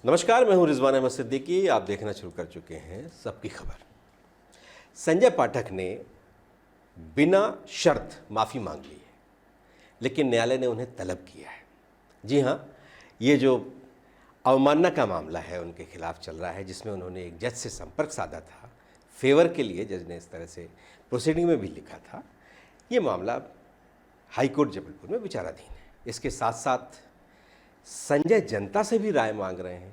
नमस्कार, मैं हूं रिजवान अहमद सिद्दीकी। आप देखना शुरू कर चुके हैं सबकी खबर। संजय पाठक ने बिना शर्त माफ़ी मांग ली है, लेकिन न्यायालय ने उन्हें तलब किया है। जी हां, ये जो अवमानना का मामला है उनके खिलाफ चल रहा है, जिसमें उन्होंने एक जज से संपर्क साधा था फेवर के लिए। जज ने इस तरह से प्रोसीडिंग में भी लिखा था। ये मामला हाईकोर्ट जबलपुर में विचाराधीन है। इसके साथ साथ संजय जनता से भी राय मांग रहे हैं,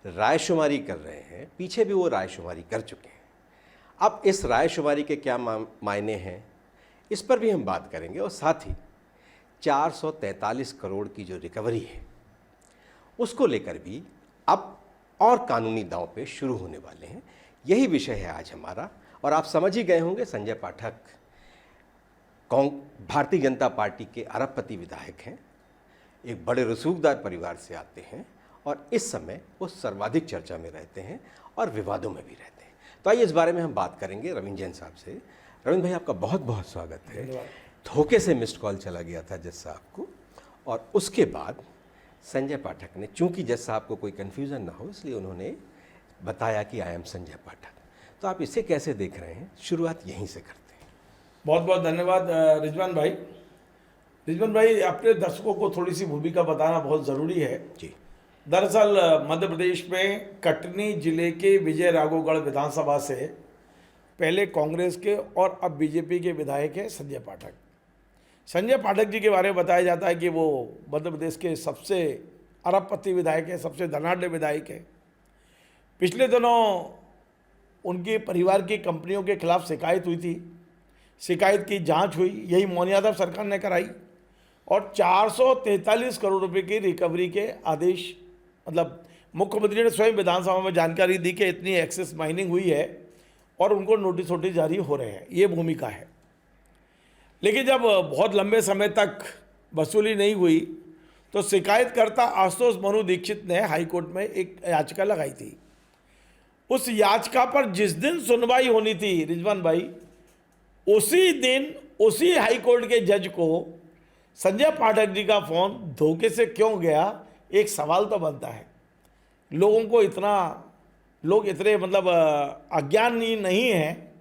रायशुमारी कर रहे हैं। पीछे भी वो रायशुमारी कर चुके हैं। अब इस रायशुमारी के क्या मायने हैं, इस पर भी हम बात करेंगे। और साथ ही 443 करोड़ की जो रिकवरी है उसको लेकर भी अब और कानूनी दांव पे शुरू होने वाले हैं। यही विषय है आज हमारा। और आप समझ ही गए होंगे, संजय पाठक भारतीय जनता पार्टी के अरबपति विधायक हैं, एक बड़े रसूखदार परिवार से आते हैं और इस समय वो सर्वाधिक चर्चा में रहते हैं और विवादों में भी रहते हैं। तो आइए इस बारे में हम बात करेंगे रविंद्र जैन साहब से। रविंद्र भाई, आपका बहुत बहुत स्वागत है। धोखे से मिस्ड कॉल चला गया था जज साहब को, और उसके बाद संजय पाठक ने, चूंकि जज साहब को कोई कन्फ्यूज़न ना हो इसलिए उन्होंने बताया कि आई एम संजय पाठक। तो आप इसे कैसे देख रहे हैं? शुरुआत यहीं से करते हैं। बहुत बहुत धन्यवाद रिजवान भाई। रिजवान भाई, अपने दर्शकों को थोड़ी सी भूमिका बताना बहुत ज़रूरी है जी। दरअसल मध्य प्रदेश में कटनी जिले के विजय राघवगढ़ विधानसभा से पहले कांग्रेस के और अब बीजेपी के विधायक हैं संजय पाठक। संजय पाठक जी के बारे में बताया जाता है कि वो मध्य प्रदेश के सबसे अरबपति विधायक हैं, सबसे धनाढ्य विधायक हैं। पिछले दिनों उनके परिवार की कंपनियों के खिलाफ शिकायत हुई थी। शिकायत की जांच हुई, यही मोहन यादव सरकार ने कराई, और 443 करोड़ रुपए की रिकवरी के आदेश, मतलब मुख्यमंत्री ने स्वयं विधानसभा में जानकारी दी कि इतनी एक्सेस माइनिंग हुई है और उनको नोटिस जारी हो रहे हैं। ये भूमिका है। लेकिन जब बहुत लंबे समय तक वसूली नहीं हुई तो शिकायतकर्ता आशुतोष मनु दीक्षित ने हाईकोर्ट में एक याचिका लगाई थी। उस याचिका पर जिस दिन सुनवाई होनी थी रिजवान भाई, उसी दिन उसी हाईकोर्ट के जज को संजय पाठक जी का फोन धोखे से क्यों गया, एक सवाल तो बनता है। लोग इतने मतलब अज्ञानी नहीं हैं,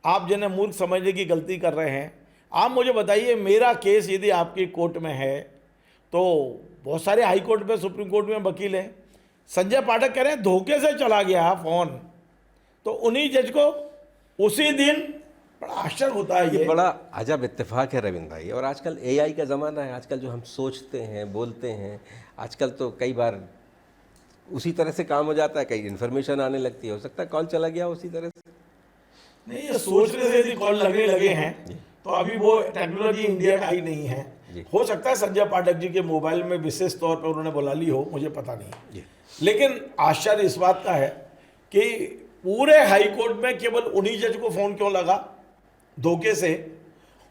आप जिन्हें मूर्ख समझने की गलती कर रहे हैं। आप मुझे बताइए, मेरा केस यदि आपकी कोर्ट में है तो बहुत सारे हाई कोर्ट में, सुप्रीम कोर्ट में वकील हैं। संजय पाठक कह रहे हैं धोखे से चला गया फ़ोन, तो उन्हीं जज को उसी दिन, बड़ा आश्चर्य होता है। ये बड़ा अजब इत्तेफाक है रविंद्र भाई। और आजकल एआई का ज़माना है। आजकल जो हम सोचते हैं, बोलते हैं, आजकल तो कई बार उसी तरह से काम हो जाता है, कई इन्फॉर्मेशन आने लगती है। हो सकता है कॉल चला गया उसी तरह से। नहीं, ये सोचने से यदि कॉल लगने लगे हैं तो अभी वो टेक्नोलॉजी इंडिया में आई नहीं है। हो सकता है संजय पाठक जी के मोबाइल में विशेष तौर पर उन्होंने बुला ली हो, मुझे पता नहीं। लेकिन आश्चर्य इस बात का है कि पूरे हाईकोर्ट में केवल उन्हीं जज को फ़ोन क्यों लगा धोखे से,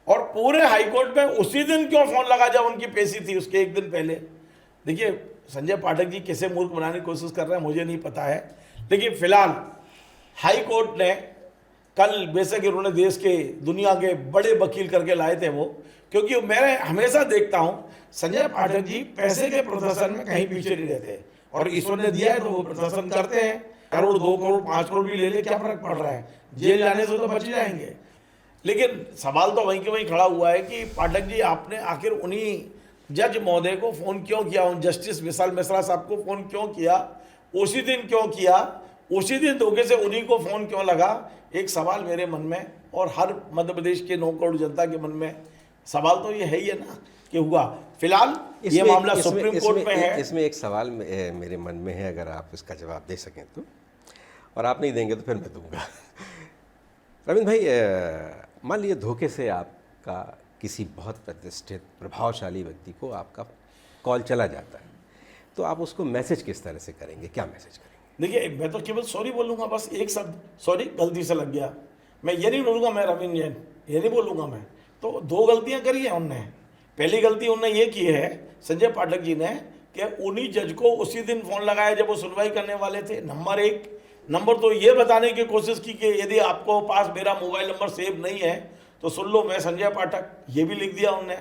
और पूरे हाईकोर्ट में उसी दिन क्यों फ़ोन लगा जब उनकी पेशी थी, उसके एक दिन पहले। देखिए, संजय पाठक जी कैसे मूर्ख बनाने की कोशिश कर रहे हैं मुझे नहीं पता है। लेकिन फिलहाल हाई कोर्ट ने कल, बेशक उन्होंने देश के, दुनिया के बड़े वकील करके लाए थे वो, क्योंकि मैं हमेशा देखता हूँ संजय पाठक जी पैसे के प्रदर्शन में कहीं पीछे नहीं रहते, और ईश्वर ने दिया है तो वो प्रदर्शन करते हैं। करोड़, 2 करोड़, 5 करोड़ भी ले ले, क्या फर्क पड़ रहा है, जेल जाने से तो बच जाएंगे। लेकिन सवाल तो वहीं के वहीं खड़ा हुआ है कि पाठक जी, आपने आखिर उन्हीं जज महोदय को फ़ोन क्यों किया, उन जस्टिस विशाल मिश्रा साहब को फ़ोन क्यों किया, उसी दिन क्यों किया, उसी दिन धोखे से उन्हीं को फ़ोन क्यों लगा, एक सवाल मेरे मन में और हर मध्य प्रदेश के 9 करोड़ जनता के मन में सवाल तो ये है ही है ना कि हुआ। फिलहाल ये मामला सुप्रीम कोर्ट में है। इसमें एक सवाल मेरे मन में है, अगर आप इसका जवाब दे सकें तो, और आप नहीं देंगे तो फिर मैं दूंगा। रविंद्र भाई, मान लीजिए धोखे से आपका किसी बहुत प्रतिष्ठित, प्रभावशाली व्यक्ति को आपका कॉल चला जाता है, तो आप उसको मैसेज किस तरह से करेंगे, क्या मैसेज करेंगे? देखिए, मैं तो केवल सॉरी बोलूँगा, बस एक शब्द, सॉरी, गलती से लग गया। मैं ये नहीं बोलूँगा मैं रविंद्र जैन, ये नहीं बोलूँगा मैं। तो 2 गलतियाँ करी हैं उनने। पहली गलती उनने ये की है संजय पाठक जी ने कि उन्हीं जज को उसी दिन फ़ोन लगाया जब वो सुनवाई करने वाले थे, नंबर 1। नंबर 2, ये बताने की कोशिश की कि यदि आपको पास मेरा मोबाइल नंबर सेव नहीं है तो सुन लो, मैं संजय पाठक, ये भी लिख दिया उनने।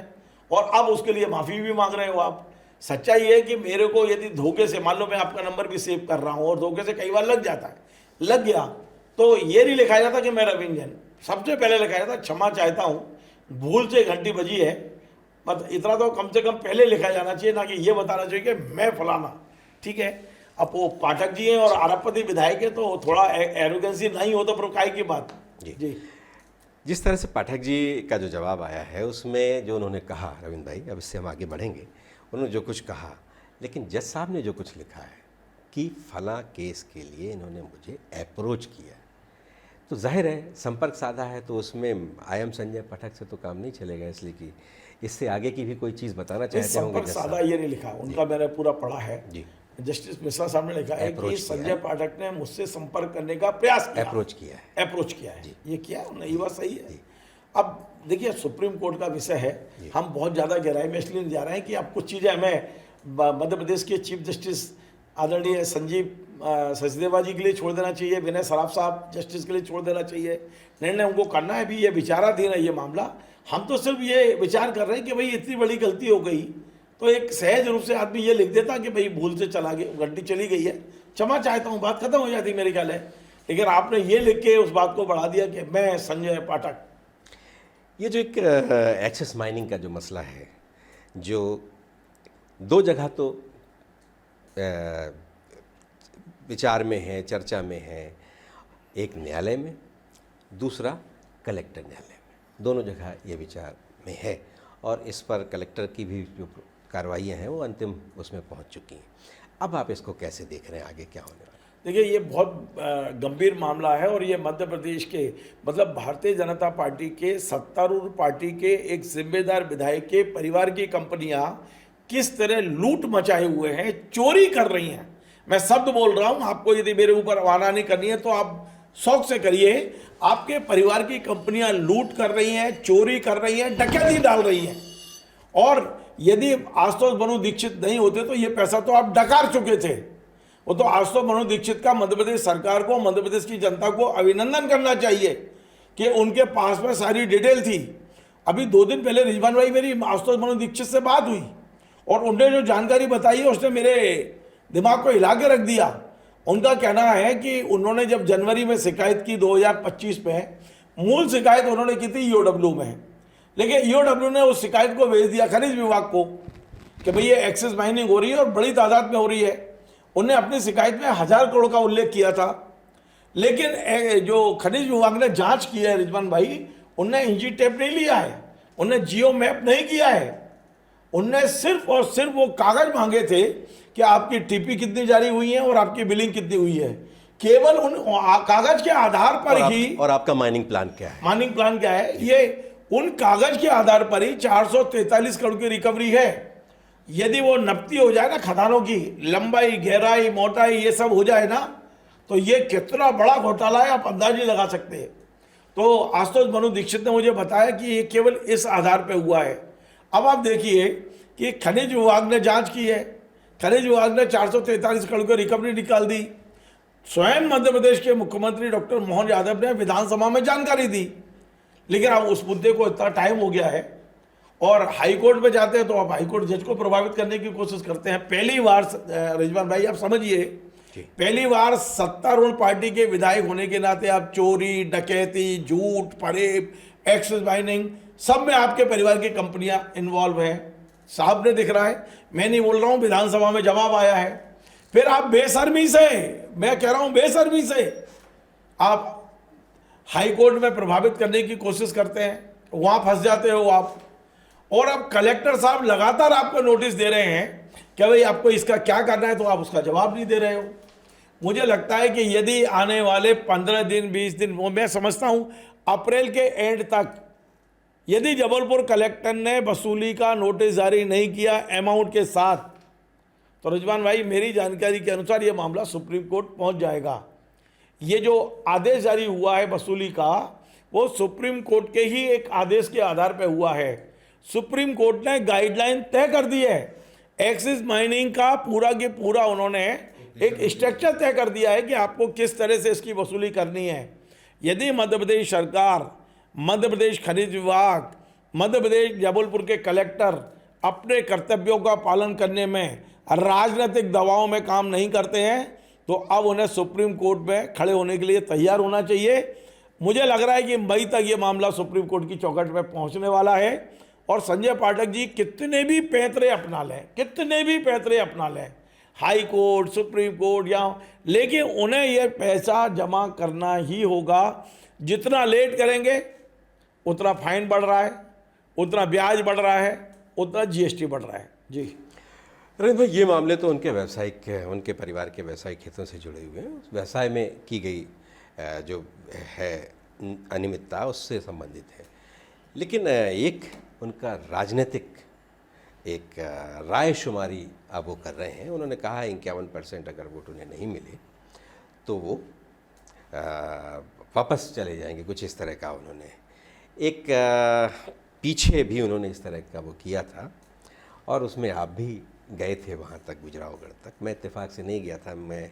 और अब उसके लिए माफ़ी भी मांग रहे हो आप। सच्चाई है कि मेरे को यदि धोखे से, मान लो मैं आपका नंबर भी सेव कर रहा हूँ और धोखे से कई बार लग जाता है, लग गया तो ये नहीं लिखाया जाता कि मैं रविंद्र जैन, सबसे पहले लिखाया जाता क्षमा चाहता हूँ, भूल से घंटी बजी है। मतलब इतना तो कम से कम पहले लिखा जाना चाहिए, ना कि ये बताना चाहिए कि मैं फलाना। ठीक है, अब वो पाठक जी हैं और आरबपति विधायक है तो थोड़ा एरोगेंसी नहीं हो तो फिर काय की बात। जी जिस तरह से पाठक जी का जो जवाब आया है उसमें जो उन्होंने कहा, रविंद्र भाई अब इससे हम आगे बढ़ेंगे, उन्होंने जो कुछ कहा, लेकिन जज साहब ने जो कुछ लिखा है कि फला केस के लिए इन्होंने मुझे अप्रोच किया, तो जाहिर है संपर्क साधा है तो उसमें आई एम संजय पाठक से तो काम नहीं चलेगा, इसलिए कि इससे आगे की भी कोई चीज़ बताना चाहते होंगे। संपर्क साधा ये नहीं लिखा, उनका मैंने पूरा पढ़ा है जी, जस्टिस मिश्रा साहब ने लिखा है कि Approach संजय पाठक ने मुझसे संपर्क करने का प्रयास किया, अप्रोच किया है। अप्रोच किया है, ये किया है, ये बात सही है। अब देखिए सुप्रीम कोर्ट का विषय है, हम बहुत ज़्यादा गहराई में इसलिए नहीं जा रहे हैं कि अब कुछ चीज़ें हमें मध्य प्रदेश के चीफ जस्टिस आदरणीय संजीव सचदेवा जी के लिए छोड़ देना चाहिए, विनय सराफ साहब जस्टिस के लिए छोड़ देना चाहिए, निर्णय उनको करना है। भी ये विचाराधीन है ये मामला, हम तो सिर्फ ये विचार कर रहे हैं कि भाई इतनी बड़ी गलती हो गई तो एक सहज रूप से आदमी ये लिख देता कि भाई भूल से चला गया, घंटी चली गई है, क्षमा चाहता हूँ, बात खत्म हो जाती मेरे ख्याल है। लेकिन आपने ये लिख के उस बात को बढ़ा दिया कि मैं संजय पाठक। ये जो एक एक्सेस माइनिंग का जो मसला है, जो दो जगह तो विचार में है, चर्चा में है, एक न्यायालय में, दूसरा कलेक्टर न्यायालय में, दोनों जगह ये विचार में है और इस पर कलेक्टर की भी जो कार्रवाइयाँ हैं वो अंतिम उसमें पहुंच चुकी हैं। अब आप इसको कैसे देख रहे हैं, आगे क्या होने वाला है? देखिए ये बहुत गंभीर मामला है और ये मध्य प्रदेश के मतलब भारतीय जनता पार्टी के सत्तारूढ़ पार्टी के एक जिम्मेदार विधायक के परिवार की कंपनियां किस तरह लूट मचाए हुए हैं, चोरी कर रही हैं। मैं शब्द बोल रहा हूं, आपको यदि मेरे ऊपर वाहनानी करनी है तो आप शौक से करिए। आपके परिवार की कंपनियां लूट कर रही हैं, चोरी कर रही हैं, डकैती डाल रही हैं। और यदि आशुतोष मनु दीक्षित नहीं होते तो ये पैसा तो आप डकार चुके थे। वो तो आशुतोष मनु दीक्षित का मध्य प्रदेश सरकार को, मध्य प्रदेश की जनता को अभिनंदन करना चाहिए कि उनके पास में सारी डिटेल थी। अभी 2 दिन पहले रिजवान भाई मेरी आशुतोष मनु दीक्षित से बात हुई और उन्होंने जो जानकारी बताई है उसने मेरे दिमाग को हिला के रख दिया। उनका कहना है कि उन्होंने जब जनवरी में शिकायत की 2025 में, मूल शिकायत उन्होंने की थी ईओडब्ल्यू में, लेकिन ईओडब्ल्यू ने उस शिकायत को भेज दिया खनिज विभाग को कि भाई ये एक्सेस माइनिंग हो रही है और बड़ी तादाद में हो रही है। उनने अपनी शिकायत में 1000 करोड़ का उल्लेख किया था, लेकिन जो खनिज विभाग ने जांच की है रिजवान भाई, उनने इंची टेप नहीं लिया है, उनने जियो मैप नहीं किया है, उनने सिर्फ और सिर्फ वो कागज मांगे थे कि आपकी टीपी कितनी जारी हुई है और आपकी बिलिंग कितनी हुई है। केवल उन कागज के आधार पर ही और आपका माइनिंग प्लान क्या है, माइनिंग प्लान क्या है, ये उन कागज के आधार पर ही 443 करोड़ की रिकवरी है। यदि वो नपती हो जाए ना खदानों की लंबाई, गहराई, मोटाई, ये सब हो जाए ना, तो ये कितना बड़ा घोटाला है आप अंदाज नहीं लगा सकते। तो आशुतोष मनु दीक्षित ने मुझे बताया कि ये केवल इस आधार पर हुआ है। अब आप देखिए कि खनिज विभाग ने जांच की है, खनिज विभाग ने 443 करोड़ की रिकवरी निकाल दी। स्वयं मध्य प्रदेश के मुख्यमंत्री डॉक्टर मोहन यादव ने विधानसभा में जानकारी दी, लेकिन अब उस मुद्दे को इतना टाइम हो गया है और हाई कोर्ट में जाते हैं तो आप हाई कोर्ट जज को प्रभावित करने की कोशिश करते हैं। पहली बार रिजवान भाई आप समझिए, पहली बार सत्तारूढ़ पार्टी के विधायक होने के नाते आप चोरी, डकैती, झूठ, फरेब, एक्सेस माइनिंग सब में आपके परिवार की कंपनियां इन्वॉल्व हैं। साहब ने दिख रहा है, मैं नहीं बोल रहा हूं, विधानसभा में जवाब आया है। फिर आप बेशर्मी से, मैं कह रहा हूं बेशर्मी से आप हाई कोर्ट में प्रभावित करने की कोशिश करते हैं, वहां फंस जाते हो आप। और अब कलेक्टर साहब लगातार आपको नोटिस दे रहे हैं कि भाई आपको इसका क्या करना है, तो आप उसका जवाब नहीं दे रहे हो। मुझे लगता है कि यदि आने वाले 15 दिन 20 दिन, वो मैं समझता हूं अप्रैल के एंड तक, यदि जबलपुर कलेक्टर ने वसूली का नोटिस जारी नहीं किया अमाउंट के साथ, तो रिजवान भाई मेरी जानकारी के अनुसार ये मामला सुप्रीम कोर्ट पहुंच जाएगा। ये जो आदेश जारी हुआ है वसूली का, वो सुप्रीम कोर्ट के ही एक आदेश के आधार पर हुआ है। सुप्रीम कोर्ट ने गाइडलाइन तय कर दी है, एक्सिस माइनिंग का पूरा के पूरा उन्होंने एक स्ट्रक्चर तय कर दिया है कि आपको किस तरह से इसकी वसूली करनी है। यदि मध्य प्रदेश सरकार, मध्य प्रदेश खनिज विभाग, मध्य प्रदेश जबलपुर के कलेक्टर अपने कर्तव्यों का पालन करने में राजनीतिक दबाव में काम नहीं करते हैं तो अब उन्हें सुप्रीम कोर्ट में खड़े होने के लिए तैयार होना चाहिए। मुझे लग रहा है कि मई तक ये मामला सुप्रीम कोर्ट की चौखट में पहुंचने वाला है और संजय पाठक जी कितने भी पैंतरे अपना लें, हाई कोर्ट, सुप्रीम कोर्ट या, लेकिन उन्हें ये पैसा जमा करना ही होगा। जितना लेट करेंगे उतना फाइन बढ़ रहा है, उतना ब्याज बढ़ रहा है, उतना जीएसटी बढ़ रहा है। जी रंजीत भाई, ये मामले तो उनके परिवार के व्यावसायिक हितों से जुड़े हुए हैं। उस व्यवसाय में की गई जो है अनियमितता उससे संबंधित है, लेकिन एक उनका राजनीतिक एक रायशुमारी अब वो कर रहे हैं। उन्होंने कहा 51% अगर वोट उन्हें नहीं मिले तो वो वापस चले जाएंगे, कुछ इस तरह का उन्होंने एक पीछे भी उन्होंने इस तरह का वो किया था और उसमें आप भी गए थे वहाँ तक, गुजरावगढ़ तक। मैं इत्तेफाक से नहीं गया था। मैं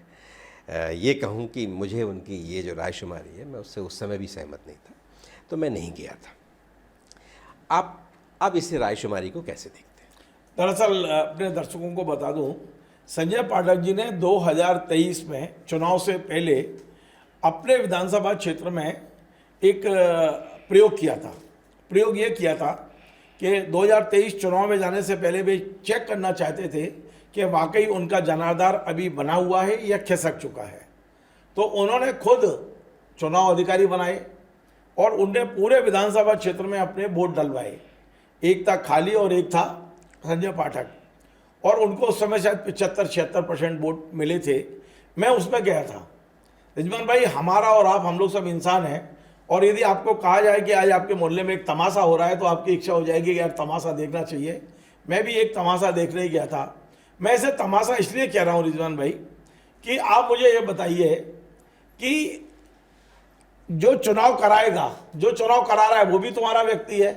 ये कहूँ कि मुझे उनकी ये जो रायशुमारी है मैं उससे उस समय भी सहमत नहीं था, तो मैं नहीं गया था। आप अब इस रायशुमारी को कैसे देखते हैं? दरअसल अपने दर्शकों को बता दूं, संजय पाठक जी ने 2023 में चुनाव से पहले अपने विधानसभा क्षेत्र में एक प्रयोग किया था। प्रयोग ये किया था कि 2023 चुनाव में जाने से पहले वे चेक करना चाहते थे कि वाकई उनका जनाधार अभी बना हुआ है या खिसक चुका है। तो उन्होंने खुद चुनाव अधिकारी बनाए और उनने पूरे विधानसभा क्षेत्र में अपने वोट डलवाए। एक था खाली और एक था संजय पाठक, और उनको उस समय शायद 75-76% वोट मिले थे। मैं उसमें गया था। रिजवान भाई, हमारा और आप, हम लोग सब इंसान हैं, और यदि आपको कहा जाए कि आज आपके मोहल्ले में एक तमाशा हो रहा है तो आपकी इच्छा हो जाएगी कि यार तमाशा देखना चाहिए। मैं भी एक तमाशा देखने ही गया था। मैं इसे तमाशा इसलिए कह रहा हूँ रिजवान भाई कि आप मुझे ये बताइए कि जो चुनाव कराएगा, जो चुनाव करा रहा है वो भी तुम्हारा व्यक्ति है,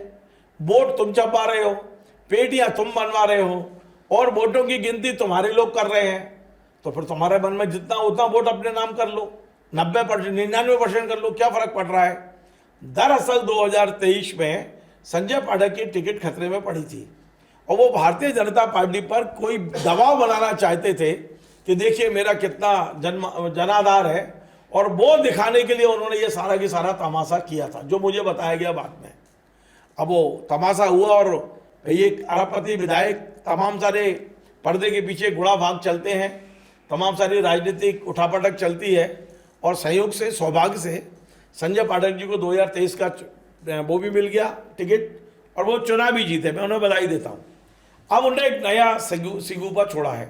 वोट तुम छपवा रहे हो, पेटियां तुम बनवा रहे हो और वोटों की गिनती तुम्हारे लोग कर रहे हैं, तो फिर तुम्हारे मन में जितना उतना वोट अपने नाम कर लो, 90%, 99% कर लो, क्या फर्क पड़ रहा है। दरअसल 2023 में संजय पाठक की टिकट खतरे में पड़ी थी और वो भारतीय जनता पार्टी पर कोई दबाव बनाना चाहते थे कि देखिए मेरा कितना जनाधार है, और वो दिखाने के लिए उन्होंने ये सारा की सारा तमाशा किया था जो मुझे बताया गया बाद में। अब वो तमाशा हुआ और ये अरबपति विधायक तमाम सारे पर्दे के पीछे गुड़ा भाग चलते हैं, तमाम सारी राजनीतिक उठापटक चलती है, और सहयोग से, सौभाग्य से संजय पाठक जी को 2023 का वो भी मिल गया टिकट और वो चुनाव भी जीते। मैं उन्हें बधाई देता हूँ। अब उन्हें एक नया सिगूपा छोड़ा है।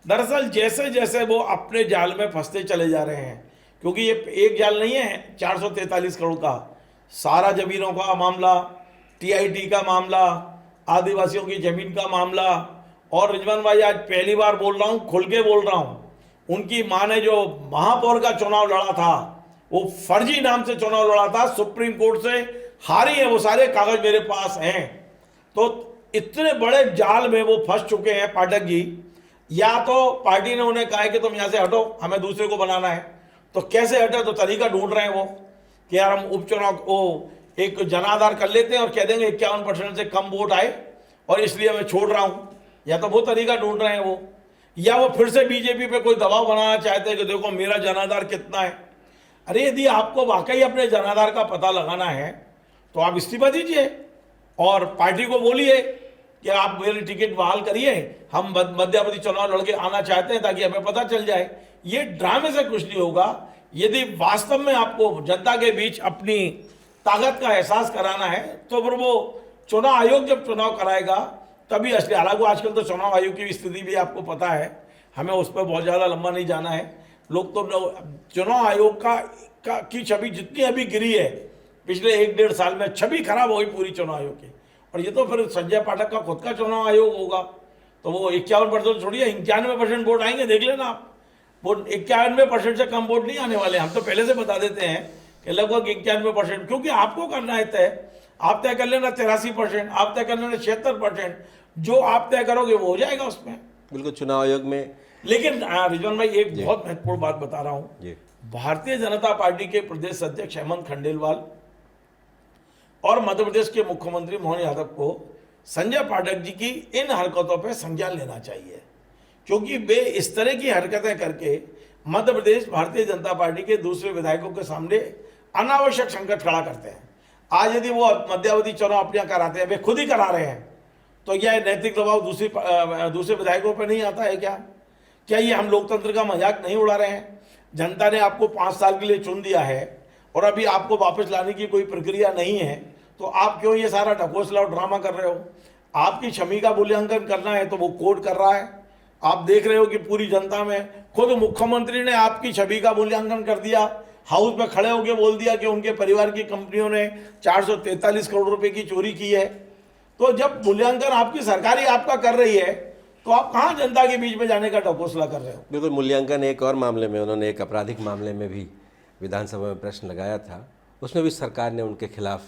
दरअसल जैसे जैसे वो अपने जाल में फंसते चले जा रहे हैं, क्योंकि ये एक जाल नहीं है 443 करोड़ का, सारा जमीनों का मामला, टीआईटी का मामला, आदिवासियों की जमीन का मामला, और रिजवान भाई आज पहली बार बोल रहा हूँ, खुल के बोल रहा हूँ, उनकी माँ ने जो महापौर का चुनाव लड़ा था वो फर्जी नाम से चुनाव लड़ा था, सुप्रीम कोर्ट से हारी है, वो सारे कागज मेरे पास हैं। तो इतने बड़े जाल में वो फंस चुके हैं पाठक जी। या तो पार्टी ने उन्हें कहा है कि तुम यहाँ से हटो, हमें दूसरे को बनाना है, तो कैसे हटे, तो तरीका ढूंढ रहे हैं वो कि यार हम उपचुनाव को एक जनाधार कर लेते हैं और कह देंगे 51% से कम वोट आए और इसलिए मैं छोड़ रहा हूँ। या तो वो तरीका ढूंढ रहे हैं वो, या वो फिर से बीजेपी पे कोई दबाव बनाना चाहते हैं कि देखो मेरा जनाधार कितना है। अरे यदि आपको वाकई अपने जनाधार का पता लगाना है तो आप इस्तीफा दीजिए और पार्टी को बोलिए कि आप मेरी टिकट बहाल करिए, हम मध्यावधि चुनाव लड़के आना चाहते हैं ताकि हमें पता चल जाए। ये ड्रामे से कुछ नहीं होगा। यदि वास्तव में आपको जनता के बीच अपनी ताकत का एहसास कराना है तो फिर वो चुनाव आयोग जब चुनाव कराएगा तभी असली। हालांकि आजकल तो चुनाव आयोग की स्थिति भी आपको पता है, हमें उस पर बहुत ज़्यादा लंबा नहीं जाना है। लोग तो चुनाव आयोग की छवि जितनी अभी गिरी है पिछले 1-1.5 साल में, छवि खराब होगी पूरी चुनाव आयोग की। और ये तो फिर संजय पाठक का खुद का चुनाव आयोग होगा, तो वो 51% छोड़िए, 91% वोट आएंगे, देख लेना आप। वो 91% से कम वोट नहीं आने वाले। हम तो पहले से बता देते हैं कि लगभग 91%, क्योंकि आपको करना है तय। आप तय कर लेना 83%, आप तय कर लेना 76%, जो आप तय करोगे वो हो जाएगा उसमें। बिल्कुल चुनाव आयोग में। लेकिन रिजवान भाई एक बहुत महत्वपूर्ण बात बता रहा हूँ, भारतीय जनता पार्टी के प्रदेश अध्यक्ष हेमंत खंडेलवाल और मध्य प्रदेश के मुख्यमंत्री मोहन यादव को संजय पाठक जी की इन हरकतों पर संज्ञान लेना चाहिए, क्योंकि वे इस तरह की हरकतें करके मध्य प्रदेश भारतीय जनता पार्टी के दूसरे विधायकों के सामने अनावश्यक संकट खड़ा करते हैं। आज यदि वो मध्यावधि चुनाव अपने यहाँ कराते हैं, वे खुद ही करा रहे हैं, तो यह नैतिक दबाव दूसरे विधायकों पर नहीं आता है क्या? क्या ये हम लोकतंत्र का मजाक नहीं उड़ा रहे हैं? जनता ने आपको 5 साल के लिए चुन दिया है और अभी आपको वापस लाने की कोई प्रक्रिया नहीं है, तो आप क्यों ये सारा ढकोसला और ड्रामा कर रहे हो? आपकी छवि का मूल्यांकन करना है तो वो कोर्ट कर रहा है। आप देख रहे हो कि पूरी जनता में खुद मुख्यमंत्री ने आपकी छवि का मूल्यांकन कर दिया, हाउस में खड़े होकर बोल दिया कि उनके परिवार की कंपनियों ने 443 करोड़ रुपए की चोरी की है। तो जब मूल्यांकन आपकी सरकार ही आपका कर रही है, तो आप कहाँ जनता के बीच में जाने का ढकोसला कर रहे हो? बिल्कुल, मूल्यांकन एक और मामले में उन्होंने एक आपराधिक मामले में भी विधानसभा में प्रश्न लगाया था, उसमें भी सरकार ने उनके खिलाफ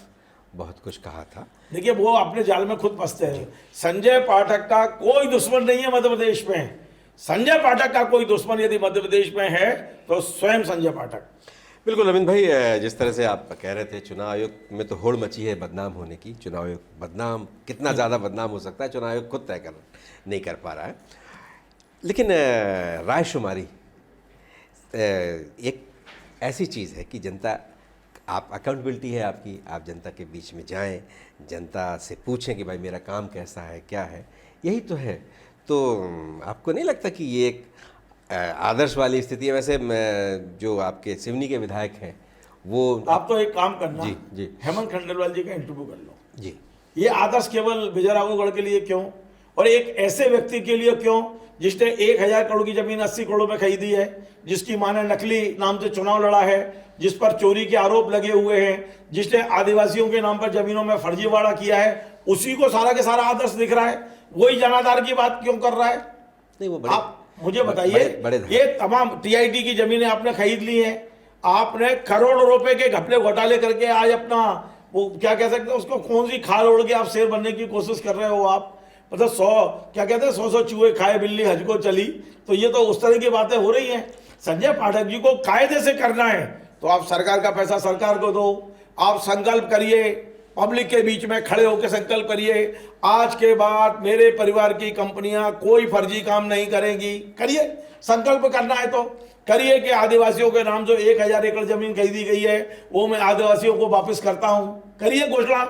बहुत कुछ कहा था। देखिए, वो अपने जाल में खुद फंसते हैं। संजय पाठक का कोई दुश्मन नहीं है मध्य प्रदेश में। संजय पाठक का कोई दुश्मन यदि मध्य प्रदेश में है तो स्वयं संजय पाठक। बिल्कुल रविंद्र भाई, जिस तरह से आप कह रहे थे, चुनाव आयोग में तो होड़ मची है बदनाम होने की। चुनाव आयोग बदनाम, कितना ज़्यादा बदनाम हो सकता है, चुनाव आयोग खुद तय नहीं कर पा रहा है। लेकिन रायशुमारी एक ऐसी चीज़ है कि जनता, आप अकाउंटेबिलिटी है आपकी, आप जनता के बीच में जाएं, जनता से पूछें कि भाई मेरा काम कैसा है, क्या है, यही तो है। तो आपको नहीं लगता कि ये एक आदर्श वाली स्थिति है? वैसे जो आपके सिवनी के विधायक हैं वो, आप तो एक काम करना, जी हेमंत खंडेलवाल जी का इंटरव्यू कर लो जी। ये आदर्श केवल विजय राघवगढ़ के लिए क्यों, और एक ऐसे व्यक्ति के लिए क्यों जिसने 1000 करोड़ की जमीन 80 करोड़ में खरीदी है, जिसकी मां ने नकली नाम से चुनाव लड़ा है, जिस पर चोरी के आरोप लगे हुए हैं, जिसने आदिवासियों के नाम पर जमीनों में फर्जीवाड़ा किया है, उसी को सारा के सारा आदर्श दिख रहा है। वही जनाधार की बात क्यों कर रहा है? नहीं, वो आप मुझे बताइए, ये तमाम टीआईटी की जमीनें आपने खरीद ली हैं, आपने करोड़ों रुपए के घपले घोटाले करके आज अपना वो क्या कह सकते हैं उसको, कौन सी खाल ओढ़ के आप शेर बनने की कोशिश कर रहे हो आप? मतलब 100 चूहे खाए बिल्ली हज को चली, तो ये तो उस तरह की बातें हो रही हैं। संजय पाठक जी को कायदे से करना है तो आप सरकार का पैसा सरकार को दो, आप संकल्प करिए, पब्लिक के बीच में खड़े होकर संकल्प करिए, आज के बाद मेरे परिवार की कंपनियां कोई फर्जी काम नहीं करेंगी। करिए, संकल्प करना है तो करिए कि आदिवासियों के नाम जो 1000 एकड़ जमीन खरीदी गई है वो मैं आदिवासियों को वापस करता हूं। करिए घोषणा,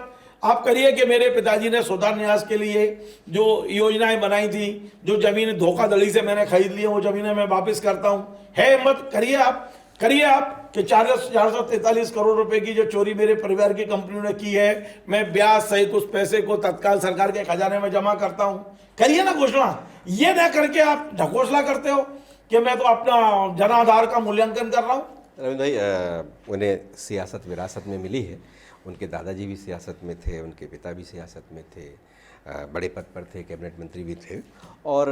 आप करिए कि मेरे पिताजी ने सुधार न्यास के लिए जो योजनाएं बनाई थी, जो जमीन धोखाधड़ी से मैंने खरीद ली है, वो जमीनें मैं वापस करता हूं। है हिम्मत, करिए आप कि 443 करोड़ रुपए की जो चोरी मेरे परिवार की कंपनियों ने की है, मैं ब्याज सहित उस पैसे को तत्काल सरकार के खजाने में जमा करता हूं। करिए ना घोषणा। ये ना करके आप ढकोसला करते हो कि मैं तो अपना जनाधार का मूल्यांकन कर रहा हूं। रविंद्र भाई, उन्हें सियासत विरासत में मिली है। उनके दादाजी भी सियासत में थे, उनके पिता भी सियासत में थे, बड़े पद पर थे, कैबिनेट मंत्री भी थे, और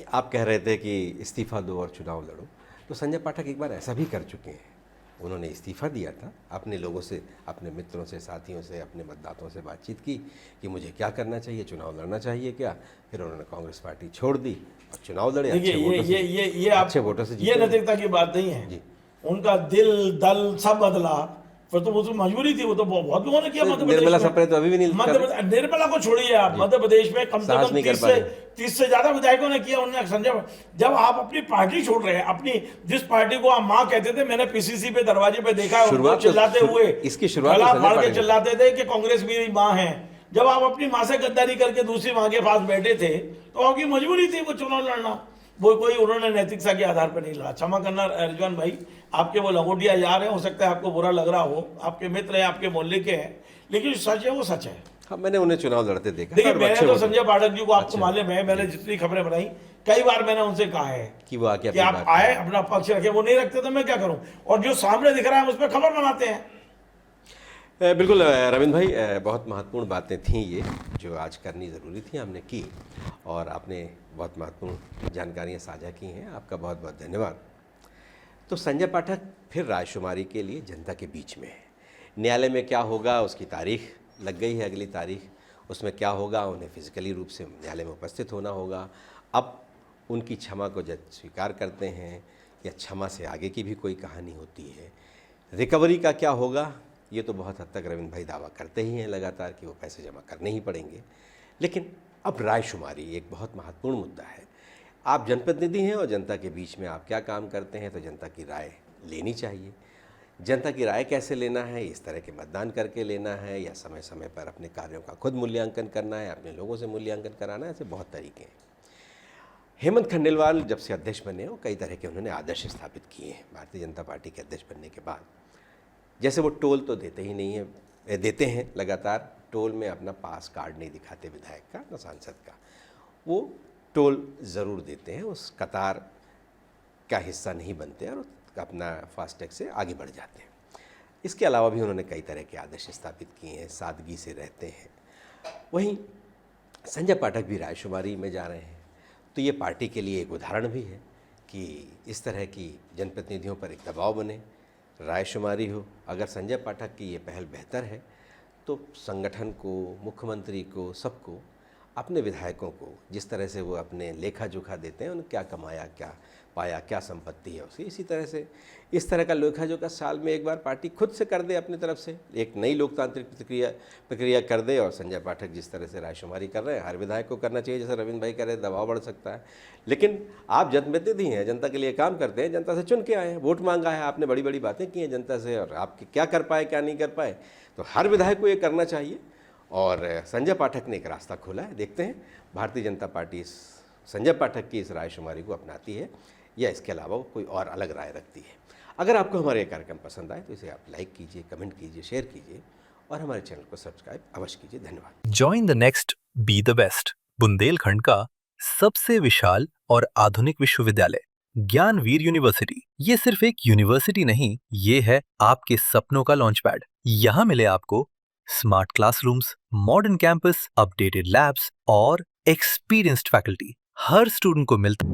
आप कह रहे थे कि इस्तीफा दो और चुनाव लड़ो। तो संजय पाठक एक बार ऐसा भी कर चुके हैं, उन्होंने इस्तीफा दिया था, अपने लोगों से, अपने मित्रों से, साथियों से, अपने मतदाताओं से बातचीत की कि मुझे क्या करना चाहिए, चुनाव लड़ना चाहिए क्या। फिर उन्होंने कांग्रेस पार्टी छोड़ दी और चुनाव लड़े। अच्छे वोटों से ये नैतिकता की बात नहीं है जी। उनका दिल दल सब बदला, फिर तो वो तो मजबूरी थी, वो तो बहुत लोगों ने किया। निर्मला सप्रे तो अभी भी नहीं, निर्मला को छोड़िए आप, मध्य प्रदेश में कम से कम 30 से ज्यादा विधायकों ने किया। उन्होंने संजय, जब आप अपनी पार्टी छोड़ रहे हैं, अपनी जिस पार्टी को आप मां कहते थे, मैंने पीसीसी पे दरवाजे पे देखा है चिल्लाते हुए, इसकी शुरुआत फाड़ के चिल्लाते थे कि कांग्रेस मेरी मां है। जब आप अपनी मां से गद्दारी करके दूसरी मां के पास बैठे थे तो आपकी मजबूरी थी वो चुनाव लड़ना। वो कोई उन्होंने नैतिकता के आधार पर नहीं लड़ा। क्षमा करना रिजवान भाई, आपके वो लंगोटिया यार हैं, हो सकता है आपको बुरा लग रहा हो, आपके मित्र हैं, आपके मोहल्ले के हैं, लेकिन सच है वो सच है। हाँ, मैंने उन्हें चुनाव लड़ते देखा। देखिए, मैंने तो संजय पाठक जी को, आपको मालूम है, मैंने जितनी खबरें बनाई, कई बार मैंने उनसे कहा है कि वो आके कि आप आए, अपना पक्ष रखे। वो नहीं रखते तो मैं क्या करूं, और जो सामने दिख रहा है उस पर खबर बनाते हैं। बिल्कुल रविंद्र भाई, बहुत महत्वपूर्ण बातें थीं ये, जो आज करनी ज़रूरी थी, हमने की, और आपने बहुत महत्वपूर्ण जानकारियाँ साझा की हैं। आपका बहुत बहुत धन्यवाद। तो संजय पाठक फिर रायशुमारी के लिए जनता के बीच में है। न्यायालय में क्या होगा, उसकी तारीख लग गई है, अगली तारीख, उसमें क्या होगा, उन्हें फिजिकली रूप से न्यायालय में उपस्थित होना होगा। अब उनकी क्षमा को जज स्वीकार करते हैं या क्षमा से आगे की भी कोई कहानी होती है। रिकवरी का क्या होगा, ये तो बहुत हद तक रविंद्र भाई दावा करते ही हैं लगातार कि वो पैसे जमा करने ही पड़ेंगे। लेकिन अब रायशुमारी एक बहुत महत्वपूर्ण मुद्दा है। आप जनप्रतिनिधि हैं और जनता के बीच में आप क्या काम करते हैं, तो जनता की राय लेनी चाहिए। जनता की राय कैसे लेना है, इस तरह के मतदान करके लेना है या समय समय पर अपने कार्यों का खुद मूल्यांकन करना है, अपने लोगों से मूल्यांकन कराना है, ऐसे बहुत तरीके हैं। हेमंत खंडेलवाल जब से अध्यक्ष बने हो, कई तरह के उन्होंने आदर्श स्थापित किए हैं भारतीय जनता पार्टी के अध्यक्ष बनने के बाद। जैसे वो टोल तो देते ही नहीं है, देते हैं लगातार, टोल में अपना पास कार्ड नहीं दिखाते विधायक का न सांसद का, वो टोल ज़रूर देते हैं, उस कतार का हिस्सा नहीं बनते और अपना फास्टैग से आगे बढ़ जाते हैं। इसके अलावा भी उन्होंने कई तरह के आदर्श स्थापित किए हैं, सादगी से रहते हैं। वहीं संजय पाठक भी रायशुमारी में जा रहे हैं, तो ये पार्टी के लिए एक उदाहरण भी है कि इस तरह की जनप्रतिनिधियों पर एक दबाव बने, रायशुमारी हो। अगर संजय पाठक की ये पहल बेहतर है तो संगठन को, मुख्यमंत्री को, सबको, अपने विधायकों को जिस तरह से वो अपने लेखा जोखा देते हैं, उन्हें क्या कमाया, क्या पाया, क्या संपत्ति है उसकी, इसी तरह से इस तरह का लेखा जोखा साल में एक बार पार्टी खुद से कर दे, अपनी तरफ से एक नई लोकतांत्रिक प्रक्रिया कर दे। और संजय पाठक जिस तरह से रायशुमारी कर रहे हैं, हर विधायक को करना चाहिए, जैसे रविंद्र भाई कर रहे हैं, दबाव बढ़ सकता है। लेकिन आप जनप्रतिनिधि हैं, जनता के लिए काम करते हैं, जनता से चुन के आए हैं, वोट मांगा है आपने, बड़ी बड़ी बातें की हैं जनता से, और आप क्या कर पाए क्या नहीं कर पाए, तो हर विधायक को ये करना चाहिए। और संजय पाठक ने एक रास्ता खोला है, देखते हैं भारतीय जनता पार्टी संजय पाठक की इस रायशुमारी को अपनाती है या इसके अलावा कोई और अलग राय रखती है। अगर आपको हमारे ये कार्यक्रम पसंद आए तो इसे आप लाइक कीजिए, कमेंट कीजिए, शेयर कीजिए और हमारे चैनल को सब्सक्राइब अवश्य कीजिए। धन्यवाद। Join the next be the best, Bundelkhand का सबसे विशाल और आधुनिक विश्वविद्यालय ज्ञानवीर यूनिवर्सिटी। ये सिर्फ एक यूनिवर्सिटी नहीं, ये है आपके सपनों का लॉन्च पैड। यहाँ मिले आपको smart classrooms, modern campus, updated labs और एक्सपीरियंस्ड फैकल्टी। हर स्टूडेंट को मिलता